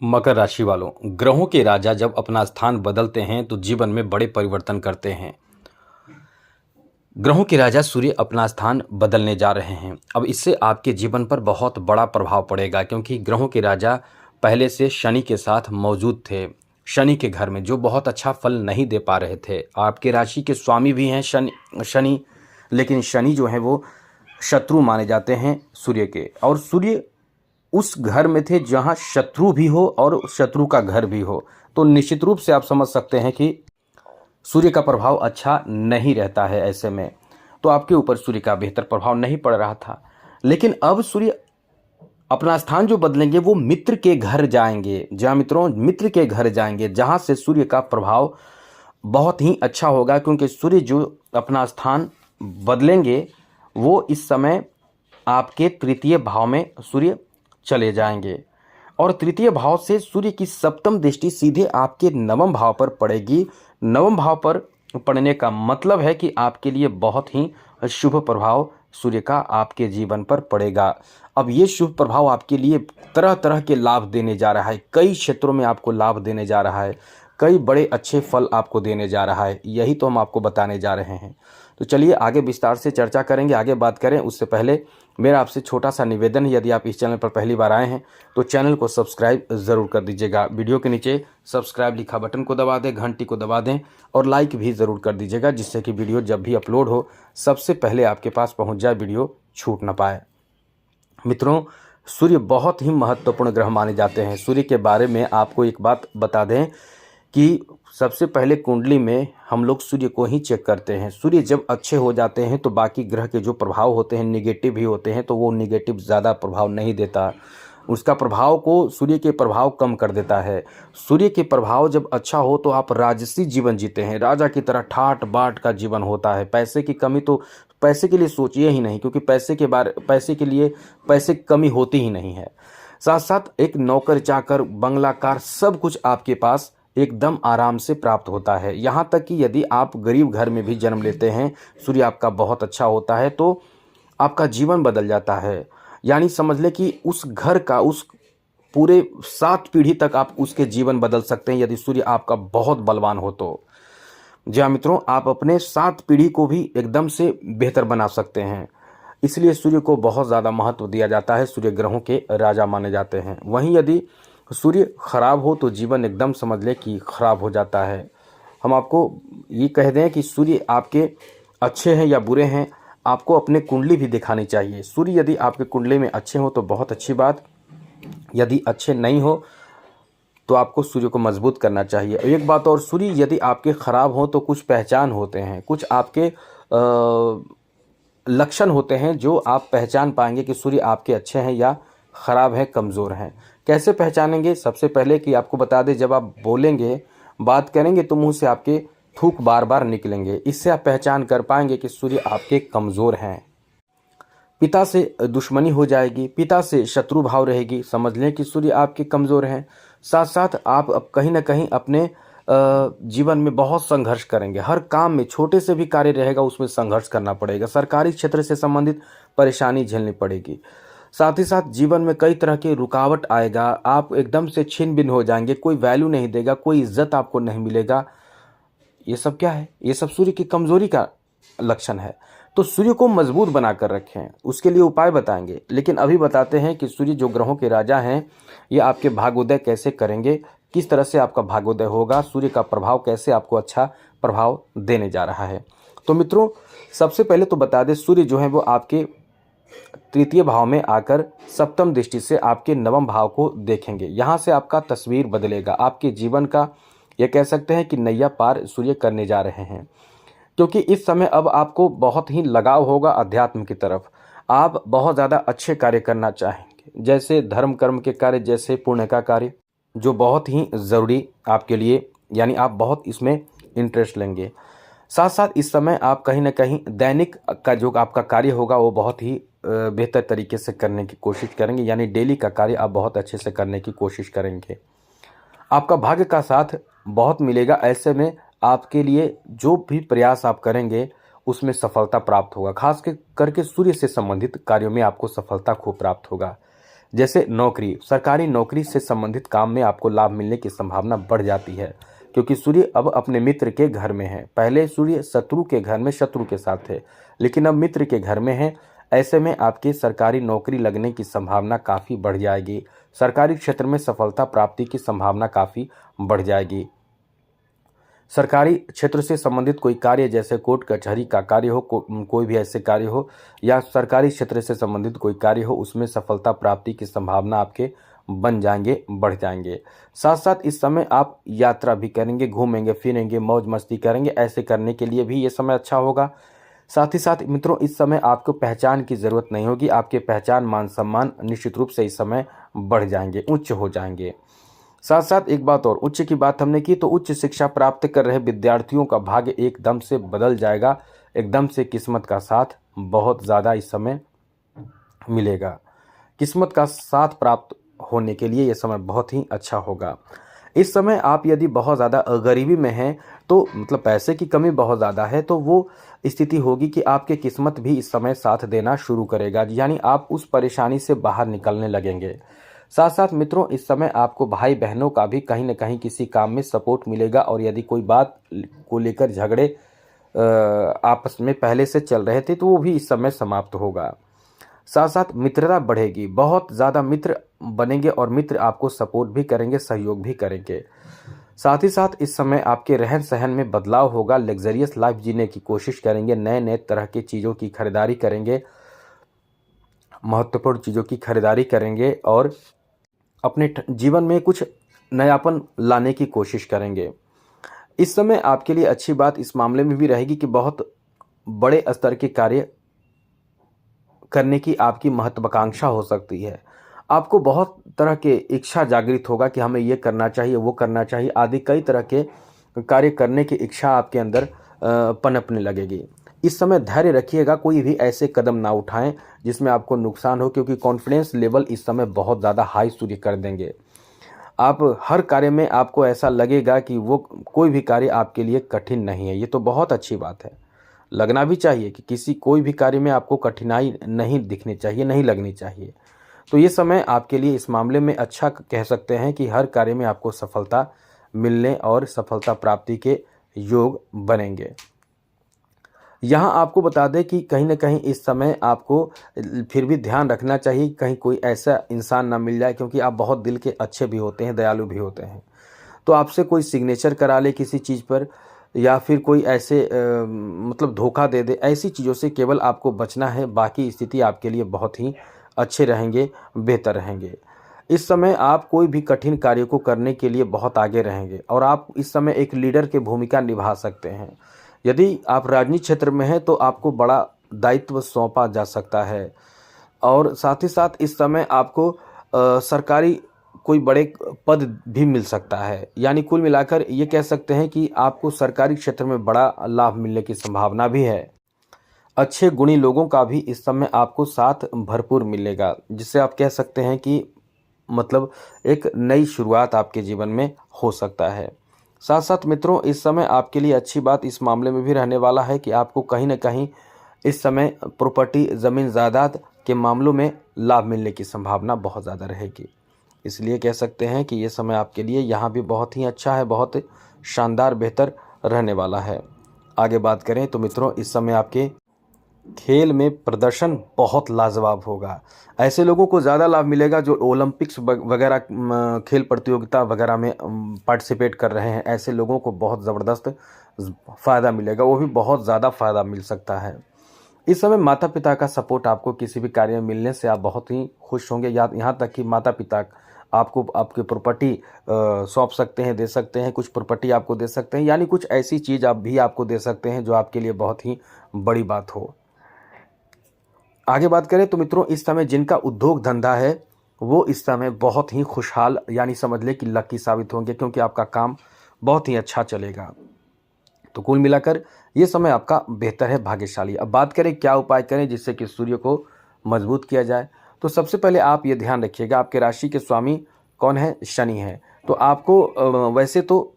मकर राशि वालों, ग्रहों के राजा जब अपना स्थान बदलते हैं तो जीवन में बड़े परिवर्तन करते हैं। ग्रहों के राजा सूर्य अपना स्थान बदलने जा रहे हैं। अब इससे आपके जीवन पर बहुत बड़ा प्रभाव पड़ेगा, क्योंकि ग्रहों के राजा पहले से शनि के साथ मौजूद थे, शनि के घर में, जो बहुत अच्छा फल नहीं दे पा रहे थे। आपके राशि के स्वामी भी हैं शनि, लेकिन शनि जो है वो शत्रु माने जाते हैं सूर्य के, और सूर्य उस घर में थे जहां शत्रु भी हो और शत्रु का घर भी हो। तो निश्चित रूप से आप समझ सकते हैं कि सूर्य का प्रभाव अच्छा नहीं रहता है। ऐसे में तो आपके ऊपर सूर्य का बेहतर प्रभाव नहीं पड़ रहा था, लेकिन अब सूर्य अपना स्थान जो बदलेंगे वो मित्र के घर जाएंगे। जहाँ मित्रों, मित्र के घर जाएंगे, जहाँ से सूर्य का प्रभाव बहुत ही अच्छा होगा, क्योंकि सूर्य जो अपना स्थान बदलेंगे वो इस समय आपके तृतीय भाव में सूर्य चले जाएंगे, और तृतीय भाव से सूर्य की सप्तम दृष्टि सीधे आपके नवम भाव पर पड़ेगी। नवम भाव पर पड़ने का मतलब है कि आपके लिए बहुत ही शुभ प्रभाव सूर्य का आपके जीवन पर पड़ेगा। अब ये शुभ प्रभाव आपके लिए तरह तरह के लाभ देने जा रहा है, कई क्षेत्रों में आपको लाभ देने जा रहा है, कई बड़े अच्छे फल आपको देने जा रहा है। यही तो हम आपको बताने जा रहे हैं। तो चलिए आगे विस्तार से चर्चा करेंगे, आगे बात करें। उससे पहले मेरा आपसे छोटा सा निवेदन है, यदि आप इस चैनल पर पहली बार आए हैं तो चैनल को सब्सक्राइब ज़रूर कर दीजिएगा। वीडियो के नीचे सब्सक्राइब लिखा बटन को दबा दें, घंटी को दबा दें और लाइक भी ज़रूर कर दीजिएगा, जिससे कि वीडियो जब भी अपलोड हो सबसे पहले आपके पास पहुँच जाए, वीडियो छूट ना पाए। मित्रों, सूर्य बहुत ही महत्वपूर्ण ग्रह माने जाते हैं। सूर्य के बारे में आपको एक बात बता दें कि सबसे पहले कुंडली में हम लोग सूर्य को ही चेक करते हैं। सूर्य जब अच्छे हो जाते हैं तो बाकी ग्रह के जो प्रभाव होते हैं निगेटिव ही होते हैं, तो वो निगेटिव ज़्यादा प्रभाव नहीं देता, उसका प्रभाव को सूर्य के प्रभाव कम कर देता है। सूर्य के प्रभाव जब अच्छा हो तो आप राजसी जीवन जीते हैं, राजा की तरह ठाट बाट का जीवन होता है। पैसे की कमी तो पैसे के लिए सोचिए ही नहीं, क्योंकि पैसे के लिए पैसे की कमी होती ही नहीं है। साथ साथ एक नौकर चाकर बंगला कार सब कुछ आपके पास एकदम आराम से प्राप्त होता है। यहाँ तक कि यदि आप गरीब घर में भी जन्म लेते हैं, सूर्य आपका बहुत अच्छा होता है तो आपका जीवन बदल जाता है। यानी समझ लें कि उस घर का, उस पूरे 7 पीढ़ी तक आप उसके जीवन बदल सकते हैं, यदि सूर्य आपका बहुत बलवान हो तो। जी हाँ मित्रों, आप अपने 7 पीढ़ी को भी एकदम से बेहतर बना सकते हैं। इसलिए सूर्य को बहुत ज़्यादा महत्व दिया जाता है, सूर्य ग्रहों के राजा माने जाते हैं। वहीं यदि सूर्य खराब हो तो जीवन एकदम समझ लें कि खराब हो जाता है। हम आपको ये कह दें कि सूर्य आपके अच्छे हैं या बुरे हैं, आपको अपने कुंडली भी दिखानी चाहिए। सूर्य यदि आपके कुंडली में अच्छे हो तो बहुत अच्छी बात, यदि अच्छे नहीं हो तो आपको सूर्य को मजबूत करना चाहिए। एक बात और, सूर्य यदि आपके खराब हो तो कुछ पहचान होते हैं, कुछ आपके लक्षण होते हैं जो आप पहचान पाएंगे कि सूर्य आपके अच्छे हैं या खराब हैं, कमज़ोर हैं। कैसे पहचानेंगे? सबसे पहले कि आपको बता दें, जब आप बोलेंगे, बात करेंगे तो मुंह से आपके थूक बार बार निकलेंगे। इससे आप पहचान कर पाएंगे कि सूर्य आपके कमज़ोर हैं। पिता से दुश्मनी हो जाएगी, पिता से शत्रु भाव रहेगी, समझ लें कि सूर्य आपके कमज़ोर हैं। साथ साथ आप अब कहीं ना कहीं अपने जीवन में बहुत संघर्ष करेंगे। हर काम में छोटे से भी कार्य रहेगा उसमें संघर्ष करना पड़ेगा। सरकारी क्षेत्र से संबंधित परेशानी झेलनी पड़ेगी। साथ ही साथ जीवन में कई तरह के रुकावट आएगा, आप एकदम से छिन भिन हो जाएंगे, कोई वैल्यू नहीं देगा, कोई इज्जत आपको नहीं मिलेगा। ये सब क्या है? ये सब सूर्य की कमजोरी का लक्षण है। तो सूर्य को मजबूत बनाकर रखें, उसके लिए उपाय बताएंगे। लेकिन अभी बताते हैं कि सूर्य जो ग्रहों के राजा हैं, ये आपके भाग्योदय कैसे करेंगे, किस तरह से आपका भाग्योदय होगा, सूर्य का प्रभाव कैसे आपको अच्छा प्रभाव देने जा रहा है। तो मित्रों, सबसे पहले तो बता दें, सूर्य जो है वो आपके तृतीय भाव में आकर सप्तम दृष्टि से आपके नवम भाव को देखेंगे। यहाँ से आपका तस्वीर बदलेगा, आपके जीवन का यह कह सकते हैं कि नैया पार सूर्य करने जा रहे हैं। क्योंकि इस समय अब आपको बहुत ही लगाव होगा अध्यात्म की तरफ, आप बहुत ज़्यादा अच्छे कार्य करना चाहेंगे, जैसे धर्म कर्म के कार्य, जैसे पुण्य का कार्य, जो बहुत ही ज़रूरी आपके लिए, यानी आप बहुत इसमें इंटरेस्ट लेंगे। साथ साथ इस समय आप कहीं ना कहीं दैनिक का जो आपका कार्य होगा वो बहुत ही बेहतर तरीके से करने की कोशिश करेंगे, यानी डेली का कार्य आप बहुत अच्छे से करने की कोशिश करेंगे। आपका भाग्य का साथ बहुत मिलेगा। ऐसे में आपके लिए जो भी प्रयास आप करेंगे उसमें सफलता प्राप्त होगा। खास करके सूर्य से संबंधित कार्यों में आपको सफलता खूब प्राप्त होगा। जैसे नौकरी, सरकारी नौकरी से संबंधित काम में आपको लाभ मिलने की संभावना बढ़ जाती है, क्योंकि सूर्य अब अपने मित्र के घर में है। पहले सूर्य शत्रु के घर में शत्रु के साथ थे, लेकिन अब मित्र के घर में है। ऐसे में आपकी सरकारी नौकरी लगने की संभावना काफ़ी बढ़ जाएगी। सरकारी क्षेत्र में सफलता प्राप्ति की संभावना काफ़ी बढ़ जाएगी। सरकारी क्षेत्र से संबंधित कोई कार्य, जैसे कोर्ट कचहरी का कार्य हो, कोई भी ऐसे कार्य हो, या सरकारी क्षेत्र से संबंधित कोई कार्य हो, उसमें सफलता प्राप्ति की संभावना आपके बन जाएंगे, बढ़ जाएंगे। साथ साथ इस समय आप यात्रा भी करेंगे, घूमेंगे फिरेंगे, मौज मस्ती करेंगे। ऐसे करने के लिए भी ये समय अच्छा होगा। साथ ही साथ मित्रों, इस समय आपको पहचान की ज़रूरत नहीं होगी। आपके पहचान मान सम्मान निश्चित रूप से इस समय बढ़ जाएंगे, उच्च हो जाएंगे। साथ साथ एक बात और, उच्च की बात हमने की तो उच्च शिक्षा प्राप्त कर रहे विद्यार्थियों का भाग्य एकदम से बदल जाएगा। एकदम से किस्मत का साथ बहुत ज़्यादा इस समय मिलेगा। किस्मत का साथ प्राप्त होने के लिए यह समय बहुत ही अच्छा होगा। इस समय आप यदि बहुत ज़्यादा गरीबी में हैं, तो मतलब पैसे की कमी बहुत ज़्यादा है, तो वो स्थिति होगी कि आपकी किस्मत भी इस समय साथ देना शुरू करेगा, यानी आप उस परेशानी से बाहर निकलने लगेंगे। साथ साथ मित्रों, इस समय आपको भाई बहनों का भी कहीं न कहीं किसी काम में सपोर्ट मिलेगा, और यदि कोई बात को लेकर झगड़े आपस में पहले से चल रहे थे तो वो भी इस समय समाप्त होगा। साथ साथ मित्रता बढ़ेगी, बहुत ज़्यादा मित्र बनेंगे और मित्र आपको सपोर्ट भी करेंगे, सहयोग भी करेंगे। साथ ही साथ इस समय आपके रहन सहन में बदलाव होगा, लग्जरियस लाइफ जीने की कोशिश करेंगे, नए नए तरह की चीज़ों की खरीदारी करेंगे, महत्वपूर्ण चीज़ों की खरीदारी करेंगे और अपने जीवन में कुछ नयापन लाने की कोशिश करेंगे। इस समय आपके लिए अच्छी बात इस मामले में भी रहेगी कि बहुत बड़े स्तर के कार्य करने की आपकी महत्वाकांक्षा हो सकती है। आपको बहुत तरह के इच्छा जागृत होगा कि हमें ये करना चाहिए, वो करना चाहिए आदि, कई तरह के कार्य करने की इच्छा आपके अंदर पनपने लगेगी। इस समय धैर्य रखिएगा, कोई भी ऐसे कदम ना उठाएं जिसमें आपको नुकसान हो, क्योंकि कॉन्फिडेंस लेवल इस समय बहुत ज़्यादा हाई सूर्य कर देंगे। आप हर कार्य में आपको ऐसा लगेगा कि वो कोई भी कार्य आपके लिए कठिन नहीं है। ये तो बहुत अच्छी बात है, लगना भी चाहिए कि कोई भी कार्य में आपको कठिनाई नहीं दिखनी चाहिए, नहीं लगनी चाहिए। तो ये समय आपके लिए इस मामले में अच्छा कह सकते हैं कि हर कार्य में आपको सफलता मिलने और सफलता प्राप्ति के योग बनेंगे। यहाँ आपको बता दें कि कहीं न कहीं इस समय आपको फिर भी ध्यान रखना चाहिए, कहीं कोई ऐसा इंसान ना मिल जाए, क्योंकि आप बहुत दिल के अच्छे भी होते हैं, दयालु भी होते हैं, तो आपसे कोई सिग्नेचर करा ले किसी चीज़ पर, या फिर कोई ऐसे मतलब धोखा दे दे। ऐसी चीज़ों से केवल आपको बचना है, बाकी स्थिति आपके लिए बहुत ही अच्छे रहेंगे, बेहतर रहेंगे। इस समय आप कोई भी कठिन कार्य को करने के लिए बहुत आगे रहेंगे, और आप इस समय एक लीडर की भूमिका निभा सकते हैं। यदि आप राजनीतिक क्षेत्र में हैं तो आपको बड़ा दायित्व सौंपा जा सकता है, और साथ ही साथ इस समय आपको सरकारी कोई बड़े पद भी मिल सकता है। यानी कुल मिलाकर ये कह सकते हैं कि आपको सरकारी क्षेत्र में बड़ा लाभ मिलने की संभावना भी है। अच्छे गुणी लोगों का भी इस समय आपको साथ भरपूर मिलेगा, जिससे आप कह सकते हैं कि मतलब एक नई शुरुआत आपके जीवन में हो सकता है। साथ साथ मित्रों, इस समय आपके लिए अच्छी बात इस मामले में भी रहने वाला है कि आपको कहीं न कहीं इस समय प्रॉपर्टी, ज़मीन जायदाद के मामलों में लाभ मिलने की संभावना बहुत ज़्यादा रहेगी। इसलिए कह सकते हैं कि ये समय आपके लिए यहाँ भी बहुत ही अच्छा है, बहुत शानदार बेहतर रहने वाला है। आगे बात करें तो मित्रों, इस समय आपके खेल में प्रदर्शन बहुत लाजवाब होगा। ऐसे लोगों को ज़्यादा लाभ मिलेगा जो ओलंपिक्स वगैरह खेल प्रतियोगिता वगैरह में पार्टिसिपेट कर रहे हैं। ऐसे लोगों को बहुत ज़बरदस्त फ़ायदा मिलेगा, वो भी बहुत ज़्यादा फ़ायदा मिल सकता है। इस समय माता पिता का सपोर्ट आपको किसी भी कार्य में मिलने से आप बहुत ही खुश होंगे। यहाँ तक कि माता पिता आपको आपकी प्रॉपर्टी सौंप सकते हैं, दे सकते हैं, कुछ प्रॉपर्टी आपको दे सकते हैं, यानी कुछ ऐसी चीज़ आप भी आपको दे सकते हैं जो आपके लिए बहुत ही बड़ी बात हो। आगे बात करें तो मित्रों, इस समय जिनका उद्योग धंधा है वो इस समय बहुत ही खुशहाल, यानी समझ लें कि लकी साबित होंगे, क्योंकि आपका काम बहुत ही अच्छा चलेगा। तो कुल मिलाकर ये समय आपका बेहतर है, भाग्यशाली। अब बात करें क्या उपाय करें जिससे कि सूर्य को मजबूत किया जाए, तो सबसे पहले आप ये ध्यान रखिएगा, आपके राशि के स्वामी कौन है? शनि है। तो आपको वैसे तो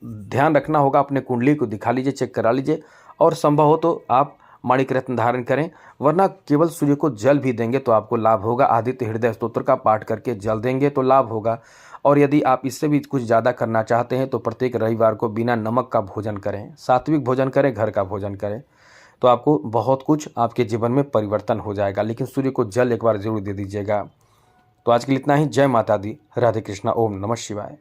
ध्यान रखना होगा, अपने कुंडली को दिखा लीजिए, चेक करा लीजिए, और संभव हो तो आप माणिक रत्न धारण करें, वरना केवल सूर्य को जल भी देंगे तो आपको लाभ होगा। आदित्य हृदय स्तोत्र का पाठ करके जल देंगे तो लाभ होगा। और यदि आप इससे भी कुछ ज़्यादा करना चाहते हैं तो प्रत्येक रविवार को बिना नमक का भोजन करें, सात्विक भोजन करें, घर का भोजन करें, तो आपको बहुत कुछ आपके जीवन में परिवर्तन हो जाएगा। लेकिन सूर्य को जल एक बार जरूर दे दीजिएगा। तो आज के लिए इतना ही। जय माता दी। राधे कृष्णा। ओम नमः शिवाय।